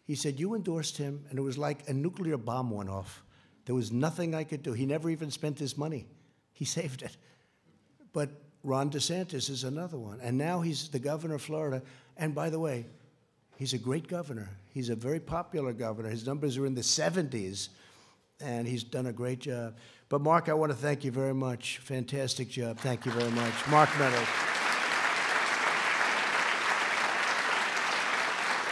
He said, "You endorsed him, and it was like a nuclear bomb went off. There was nothing I could do." He never even spent his money. He saved it. But Ron DeSantis is another one. And now he's the governor of Florida. And by the way, he's a great governor. He's a very popular governor. His numbers are in the 70s, and he's done a great job. But Mark, I want to thank you very much. Fantastic job. Thank you very much. Mark Meadows.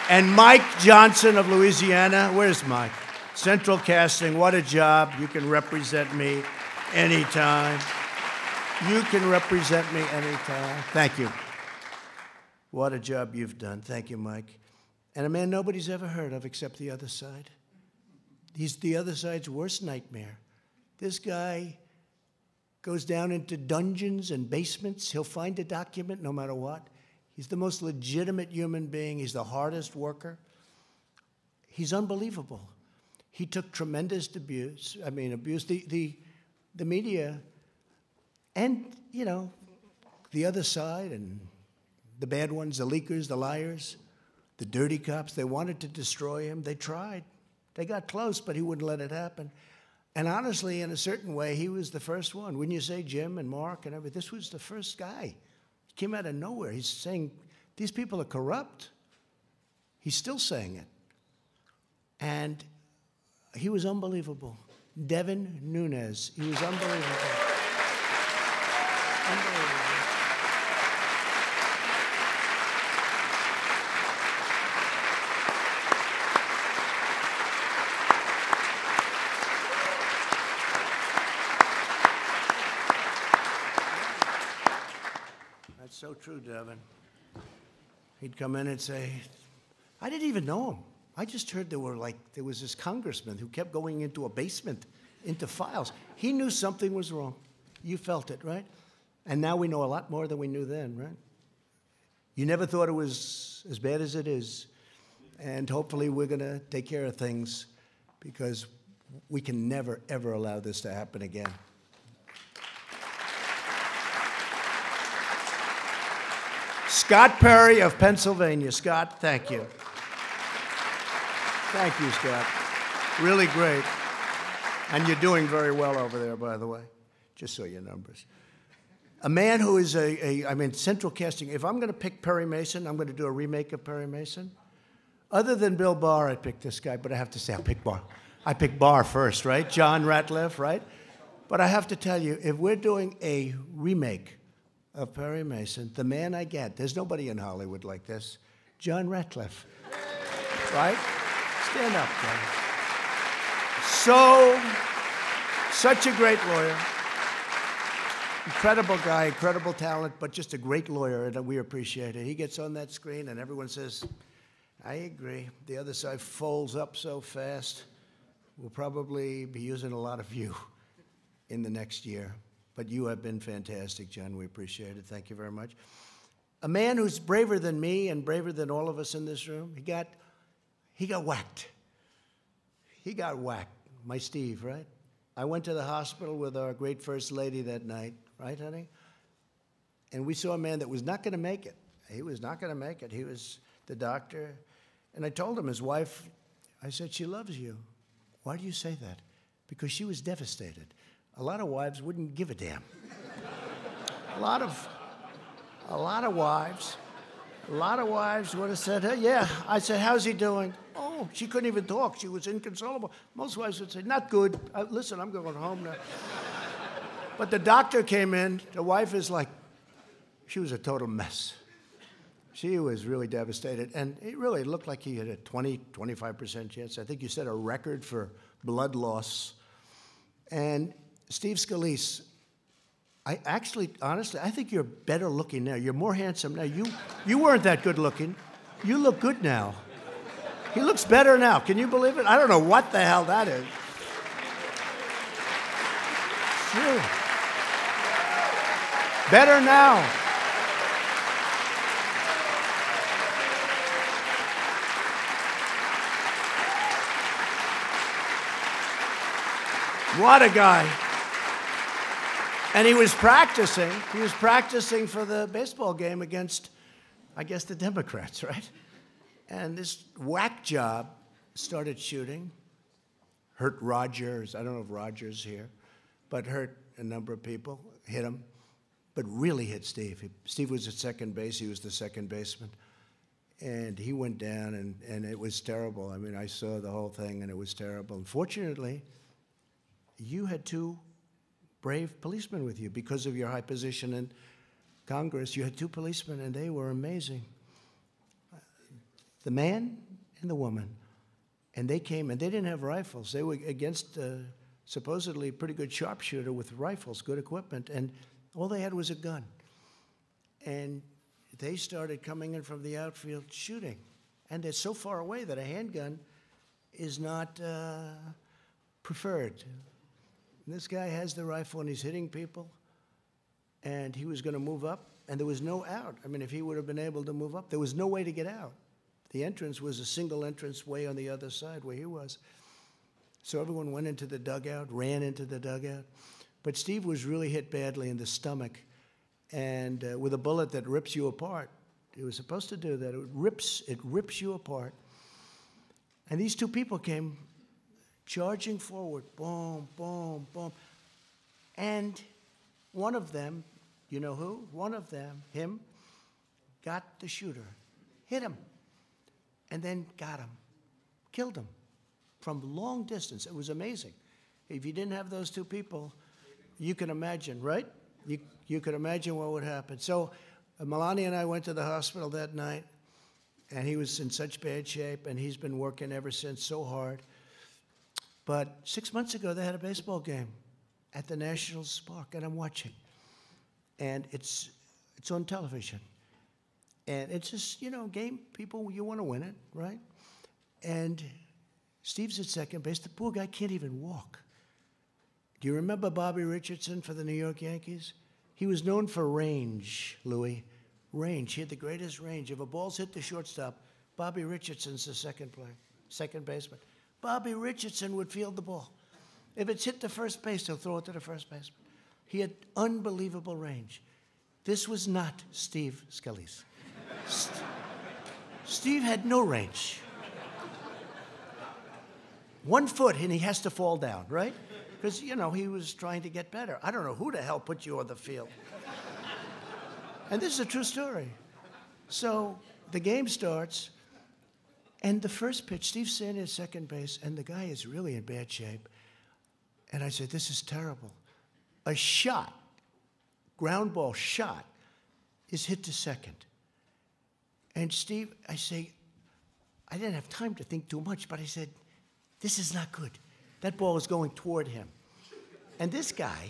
And Mike Johnson of Louisiana. Where's Mike? Central Casting, what a job. You can represent me anytime. You can represent me anytime. Thank you. What a job you've done. Thank you, Mike. And a man nobody's ever heard of except the other side. He's the other side's worst nightmare. This guy goes down into dungeons and basements. He'll find a document no matter what. He's the most legitimate human being. He's the hardest worker. He's unbelievable. He took tremendous abuse. I mean, abuse. The media and, you know, the other side and the bad ones, the leakers, the liars, the dirty cops, they wanted to destroy him. They tried. They got close, but he wouldn't let it happen. And honestly, in a certain way, he was the first one. Wouldn't you say, Jim and Mark and everything? This was the first guy. He came out of nowhere. He's saying, these people are corrupt. He's still saying it. And he was unbelievable. Devin Nunes. He was unbelievable. Unbelievable. That's so true, Devin. He'd come in and say, I didn't even know him. I just heard there was this congressman who kept going into a basement, into files. He knew something was wrong. You felt it, right? And now we know a lot more than we knew then, right? You never thought it was as bad as it is. And hopefully we're going to take care of things because we can never, ever allow this to happen again. Scott Perry of Pennsylvania. Scott, thank you. Thank you, Scott. Really great. And you're doing very well over there, by the way. Just so your numbers. A man who is Central Casting. If I'm going to pick Perry Mason, I'm going to do a remake of Perry Mason. Other than Bill Barr, I picked this guy, but I have to say I picked Barr. I picked Barr first, right? John Ratliff, right? But I have to tell you, if we're doing a remake of Perry Mason, the man I get, there's nobody in Hollywood like this, John Ratliff, right? Stand up, John. Such a great lawyer. Incredible guy, incredible talent, but just a great lawyer, and we appreciate it. He gets on that screen, and everyone says, I agree. The other side folds up so fast. We'll probably be using a lot of you in the next year. But you have been fantastic, John. We appreciate it. Thank you very much. A man who's braver than me and braver than all of us in this room. He got whacked. He got whacked. My Steve, right? I went to the hospital with our great First Lady that night, right, honey? And we saw a man that was not going to make it. He was not going to make it. He was the doctor. And I told him, his wife, I said, she loves you. Why do you say that? Because she was devastated. A lot of wives wouldn't give a damn. A lot of wives would have said, hey, yeah. I said, how's he doing? Oh, she couldn't even talk. She was inconsolable. Most wives would say, not good. Listen, I'm going home now. But the doctor came in. The wife is like, she was a total mess. She was really devastated. And it really looked like he had a 25% chance. I think you said a record for blood loss. And Steve Scalise, honestly, I think you're better looking now. You're more handsome now. You weren't that good looking. You look good now. He looks better now. Can you believe it? I don't know what the hell that is. True. Better now. What a guy. And he was practicing. He was practicing for the baseball game against, I guess, the Democrats, right? And this whack job started shooting, hurt Rogers. I don't know if Rogers is here, but hurt a number of people, hit him, but really hit Steve. Steve was at second base. He was the second baseman. And he went down, and it was terrible. I mean, I saw the whole thing, and it was terrible. Unfortunately, you had two brave policemen with you because of your high position in Congress. You had two policemen, and they were amazing. The man and the woman. And they came, and they didn't have rifles. They were against supposedly a pretty good sharpshooter with rifles, good equipment, and all they had was a gun. And they started coming in from the outfield shooting. And they're so far away that a handgun is not preferred. And this guy has the rifle, and he's hitting people, and he was going to move up, and there was no out. I mean, if he would have been able to move up, there was no way to get out. The entrance was a single entrance way on the other side where he was. So everyone went into the dugout, ran into the dugout. But Steve was really hit badly in the stomach, and with a bullet that rips you apart. It was supposed to do that. It rips you apart. And these two people came charging forward, boom, boom, boom. And one of them, you know who? One of them, him, got the shooter, hit him, and then got him, killed him from long distance. It was amazing. If you didn't have those two people, you can imagine, right? You could imagine what would happen. So Melania and I went to the hospital that night, and he was in such bad shape, and he's been working ever since so hard. But 6 months ago, they had a baseball game at the Nationals Park, and I'm watching. And it's on television. And it's just, game, people, you want to win it, right? And Steve's at second base. The poor guy can't even walk. Do you remember Bobby Richardson for the New York Yankees? He was known for range, Louis. Range. He had the greatest range. If a ball's hit the shortstop, Bobby Richardson's the second baseman. Bobby Richardson would field the ball. If it's hit the first base, he'll throw it to the first baseman. He had unbelievable range. This was not Steve Scalise. Steve had no range. 1 foot, and he has to fall down, right? Because, he was trying to get better. I don't know who the hell put you on the field. And this is a true story. So the game starts, and the first pitch, Steve's standing at second base, and the guy is really in bad shape. And I said, this is terrible. A shot, ground ball shot, is hit to second. And Steve, I say, I didn't have time to think too much, but I said, this is not good. That ball is going toward him. And this guy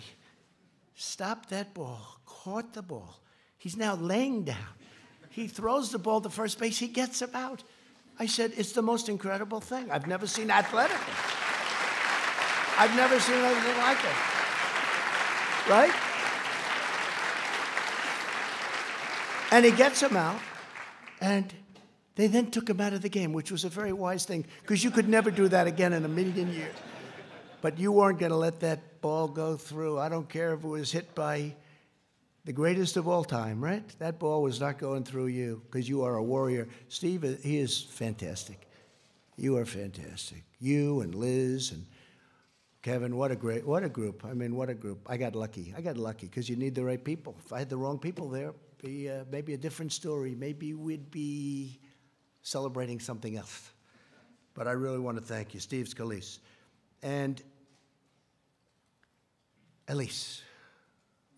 stopped that ball, caught the ball. He's now laying down. He throws the ball to first base. He gets him out. I said, it's the most incredible thing. I've never seen athletically. I've never seen anything like it. Right? And he gets him out, and they then took him out of the game, which was a very wise thing, because you could never do that again in a million years. But you weren't going to let that ball go through. I don't care if it was hit by The greatest of all time, right? That ball was not going through you because you are a warrior. Steve, he is fantastic. You are fantastic. You and Liz and Kevin, what a group. I mean, what a group. I got lucky because you need the right people. If I had the wrong people there, it'd be maybe a different story. Maybe we'd be celebrating something else. But I really want to thank you, Steve Scalise. And Elise,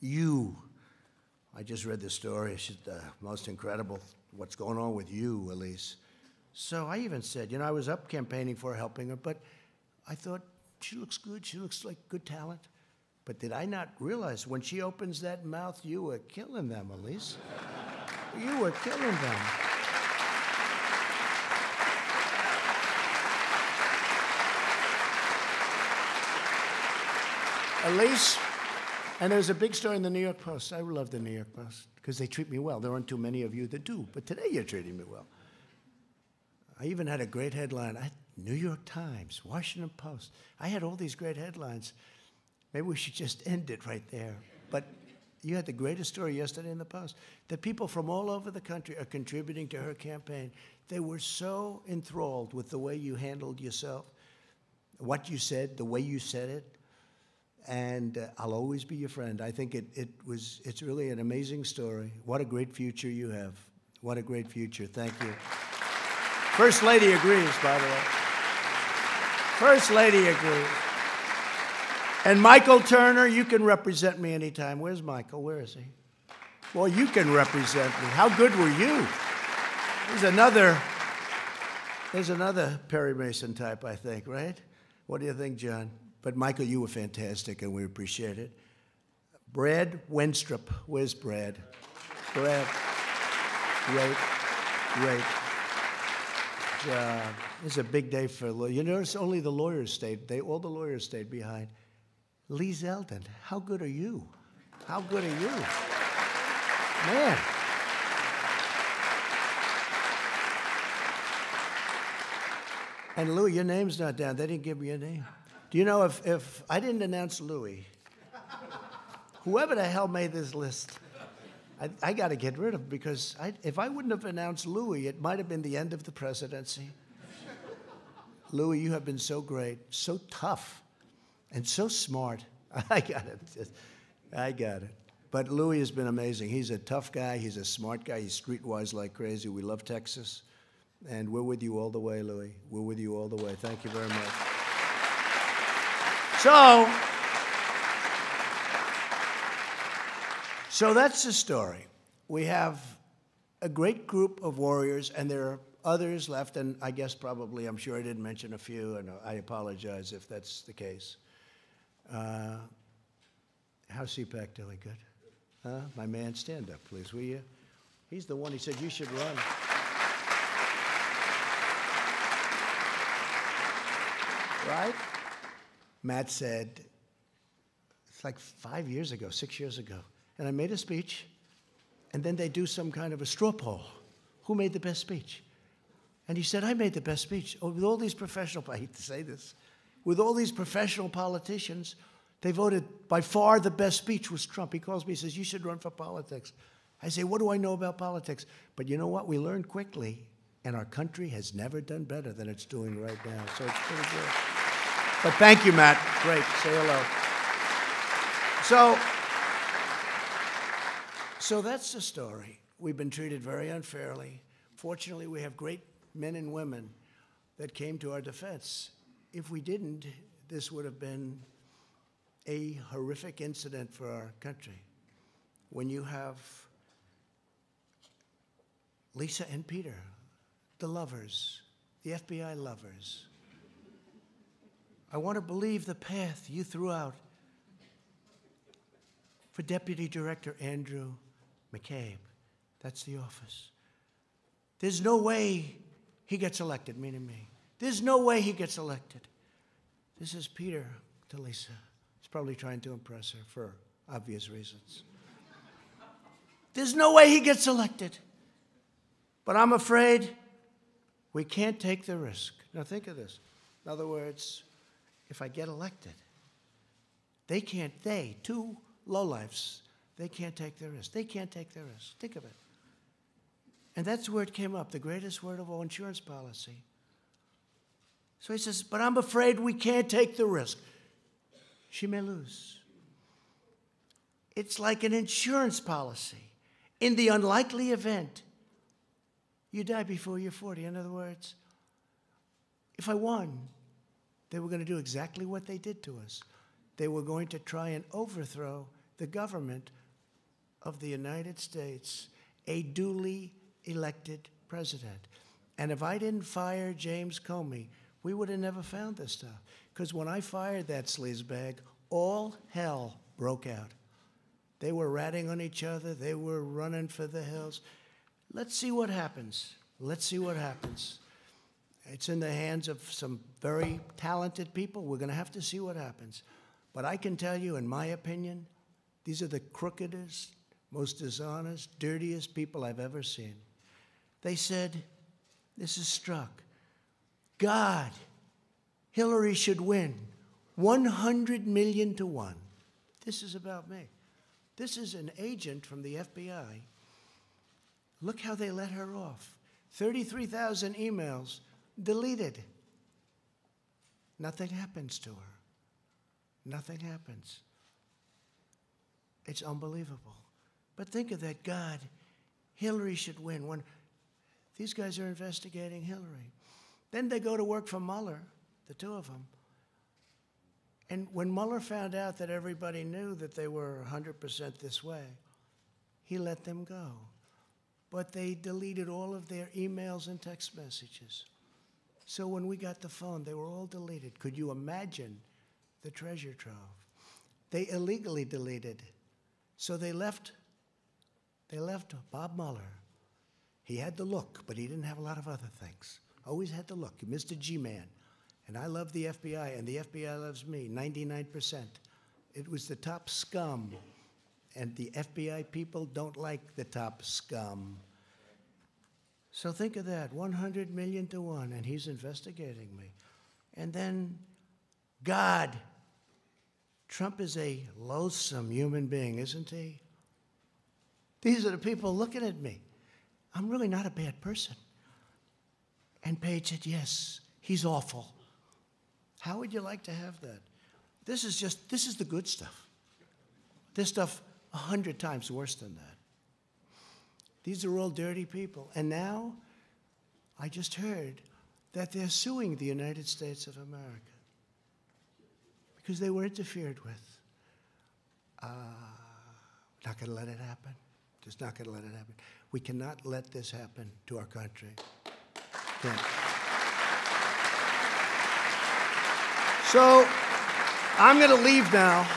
I just read the story. She's the most incredible. What's going on with you, Elise? So I even said, I was up campaigning for helping her, but I thought, she looks good. She looks like good talent. But did I not realize when she opens that mouth, you were killing them, Elise? You were killing them. Elise, and there's a big story in the New York Post. I love the New York Post because they treat me well. There aren't too many of you that do, but today you're treating me well. I even had a great headline. New York Times, Washington Post. I had all these great headlines. Maybe we should just end it right there. But you had the greatest story yesterday in the Post, that people from all over the country are contributing to her campaign. They were so enthralled with the way you handled yourself, what you said, the way you said it. And I'll always be your friend. I think it's really an amazing story. What a great future you have. What a great future. Thank you. First Lady agrees, by the way. First Lady agrees. And Michael Turner, you can represent me anytime. Where's Michael? Where is he? Well, you can represent me. How good were you? There's another Perry Mason type, I think, right? What do you think, John? But Michael, you were fantastic, and we appreciate it. Brad Wenstrup. Where's Brad? Brad. Great. It's a big day for lawyers. You notice only the lawyers stayed. All the lawyers stayed behind. Lee Zeldin, how good are you? How good are you? Man. And Louis, your name's not down. They didn't give me your name. Do you know if I didn't announce Louis, whoever the hell made this list, I got to get rid of him because if I wouldn't have announced Louis, it might have been the end of the presidency. Louis, you have been so great, so tough, and so smart. I got it. But Louis has been amazing. He's a tough guy. He's a smart guy. He's streetwise like crazy. We love Texas. And we're with you all the way, Louis. We're with you all the way. Thank you very much. So that's the story. We have a great group of warriors, and there are others left, and I guess probably, I'm sure I didn't mention a few, and I apologize if that's the case. How's CPAC doing? Good? My man, stand up, please, will you? He's the one who said you should run. Right? Matt said, it's like 5 years ago, 6 years ago, and I made a speech, and then they do some kind of a straw poll. Who made the best speech? And he said, I made the best speech. With all these I hate to say this, with all these professional politicians, they voted by far the best speech was Trump. He calls me, he says, you should run for politics. I say, what do I know about politics? But you know what? We learned quickly, and our country has never done better than it's doing right now. So it's pretty good. But thank you, Matt. Great. Say hello. So that's the story. We've been treated very unfairly. Fortunately, we have great men and women that came to our defense. If we didn't, this would have been a horrific incident for our country. When you have Lisa and Peter, the lovers, the FBI lovers, I want to believe the path you threw out for Deputy Director Andrew McCabe. That's the office. There's no way he gets elected, meaning me. There's no way he gets elected. This is Peter to Lisa. He's probably trying to impress her for obvious reasons. There's no way he gets elected. But I'm afraid we can't take the risk. Now think of this. In other words, if I get elected, two lowlifes, They can't take the risk. They can't take the risk. Think of it. And that's where it came up, the greatest word of all, insurance policy. So he says, but I'm afraid we can't take the risk. She may lose. It's like an insurance policy. In the unlikely event you die before you're 40. In other words, if I won, they were going to do exactly what they did to us. They were going to try and overthrow the government of the United States, a duly elected president. And if I didn't fire James Comey, we would have never found this stuff. Because when I fired that sleazebag, all hell broke out. They were ratting on each other. They were running for the hills. Let's see what happens. Let's see what happens. It's in the hands of some very talented people. We're going to have to see what happens. But I can tell you, in my opinion, these are the crookedest, most dishonest, dirtiest people I've ever seen. They said, this is struck. God, Hillary should win 100 million to 1. This is about me. This is an agent from the FBI. Look how they let her off. 33,000 emails deleted. Nothing happens to her. Nothing happens. It's unbelievable. But think of that. God, Hillary should win. These guys are investigating Hillary. Then they go to work for Mueller, the two of them. And when Mueller found out that everybody knew that they were 100% this way, he let them go. But they deleted all of their emails and text messages. So when we got the phone, they were all deleted. Could you imagine the treasure trove? They illegally deleted. So they left Bob Mueller. He had the look, but he didn't have a lot of other things. Always had the look, Mr. G-Man. And I love the FBI, and the FBI loves me, 99%. It was the top scum, and the FBI people don't like the top scum. So think of that, 100 million to 1, and he's investigating me. And then, God, Trump is a loathsome human being, isn't he? These are the people looking at me. I'm really not a bad person. And Page said, yes, he's awful. How would you like to have that? This is the good stuff. This stuff 100 times worse than that. These are all dirty people. And now, I just heard that they're suing the United States of America because they were interfered with. Not going to let it happen. Just not going to let it happen. We cannot let this happen to our country. Can't. So I'm going to leave now,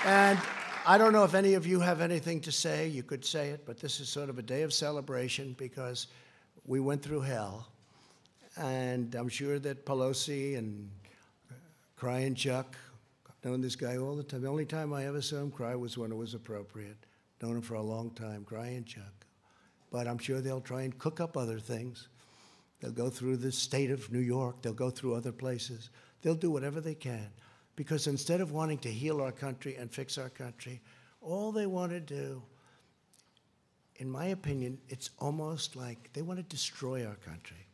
and I don't know if any of you have anything to say. You could say it, but this is sort of a day of celebration because we went through hell, and I'm sure that Pelosi and Crying Chuck, I've known this guy all the time. The only time I ever saw him cry was when it was appropriate. Known him for a long time, Crying Chuck. But I'm sure they'll try and cook up other things. They'll go through the state of New York. They'll go through other places. They'll do whatever they can. Because instead of wanting to heal our country and fix our country, all they want to do, in my opinion, it's almost like they want to destroy our country.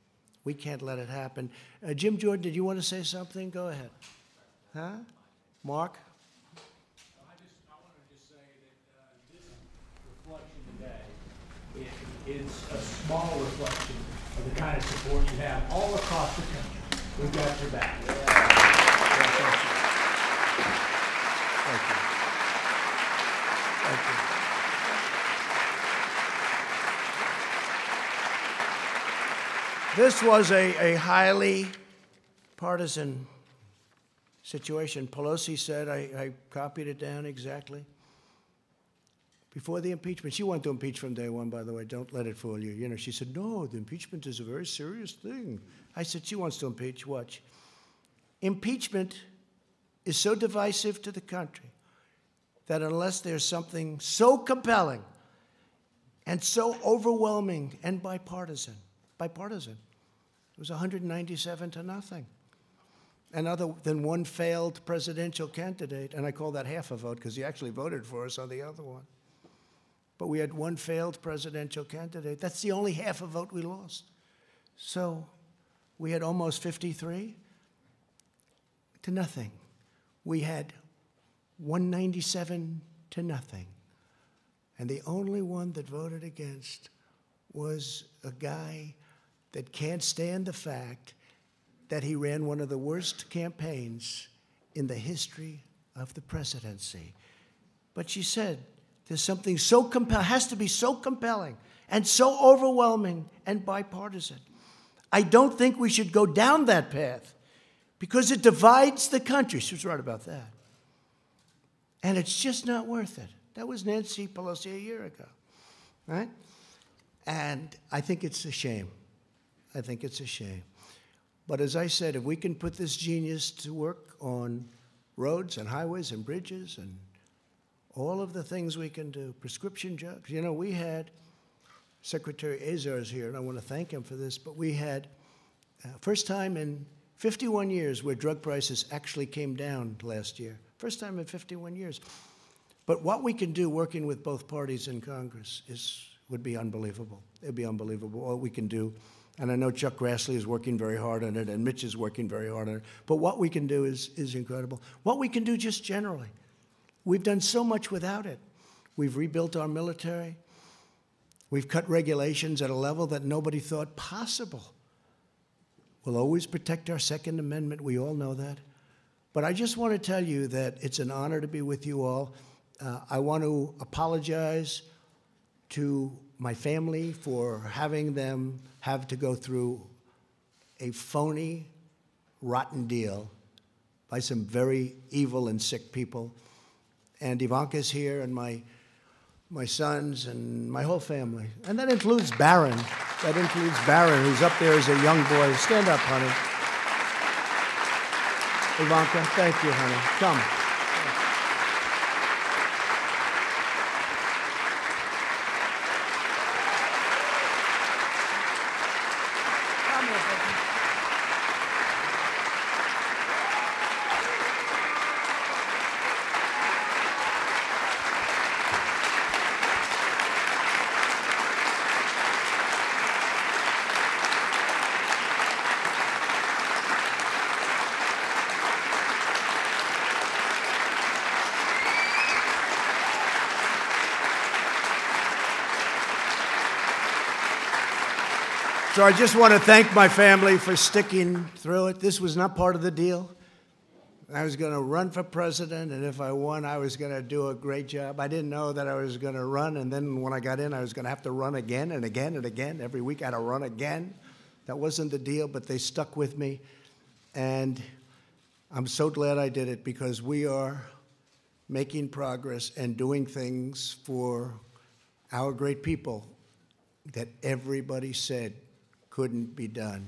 We can't let it happen. Jim Jordan, did you want to say something? Go ahead. Huh? Mark?
I wanted to just say that this reflection today is a small reflection of the kind of support you have all across the country. We've got your back.
Thank you. Thank you. This was a highly partisan situation. Pelosi said, I copied it down exactly. Before the impeachment, she wanted to impeach from day one, by the way. Don't let it fool you. You know, she said, no, the impeachment is a very serious thing. I said, she wants to impeach. Watch. Impeachment is so divisive to the country that unless there's something so compelling and so overwhelming and bipartisan, it was 197 to nothing. And other than one failed presidential candidate, and I call that half a vote because he actually voted for us on the other one. but we had one failed presidential candidate. That's the only half a vote we lost. So we had almost 53 to nothing. We had 197 to nothing. And the only one that voted against was a guy that can't stand the fact that he ran one of the worst campaigns in the history of the presidency. But she said, there's something so compelling, has to be so compelling and so overwhelming and bipartisan. I don't think we should go down that path because it divides the country. She was right about that. And it's just not worth it. That was Nancy Pelosi a year ago, right? And I think it's a shame. I think it's a shame. But as I said, if we can put this genius to work on roads and highways and bridges and all of the things we can do, prescription drugs. You know, we had Secretary Azar's here, and I want to thank him for this, but we had first time in 51 years where drug prices actually came down last year. First time in 51 years. But what we can do working with both parties in Congress would be unbelievable. It would be unbelievable, what we can do. And I know Chuck Grassley is working very hard on it, and Mitch is working very hard on it. But what we can do is incredible. What we can do just generally. We've done so much without it. We've rebuilt our military. We've cut regulations at a level that nobody thought possible. We'll always protect our Second Amendment. We all know that. But I just want to tell you that it's an honor to be with you all. I want to apologize to my family for having them have to go through a phony, rotten deal by some very evil and sick people. And Ivanka's here, and my sons, and my whole family. And that includes Barron. That includes Barron, who's up there as a young boy. Stand up, honey. Ivanka, thank you, honey. Come. So I just want to thank my family for sticking through it. This was not part of the deal. I was going to run for president, and if I won, I was going to do a great job. I didn't know that I was going to run, and then when I got in, I was going to have to run again and again and again. Every week I had to run again. That wasn't the deal, but they stuck with me. And I'm so glad I did it because we are making progress and doing things for our great people that everybody said couldn't be done.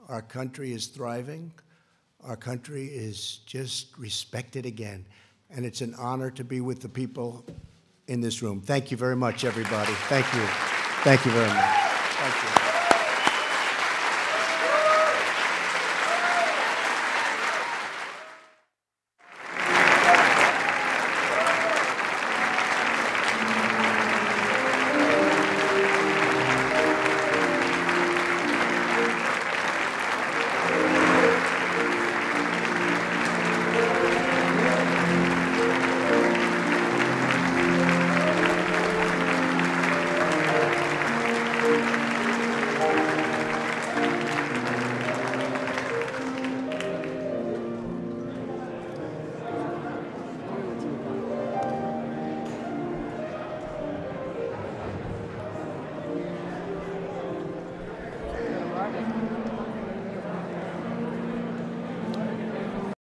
Our country is thriving. Our country is just respected again. And it's an honor to be with the people in this room. Thank you very much, everybody. Thank you. Thank you very much. Thank you.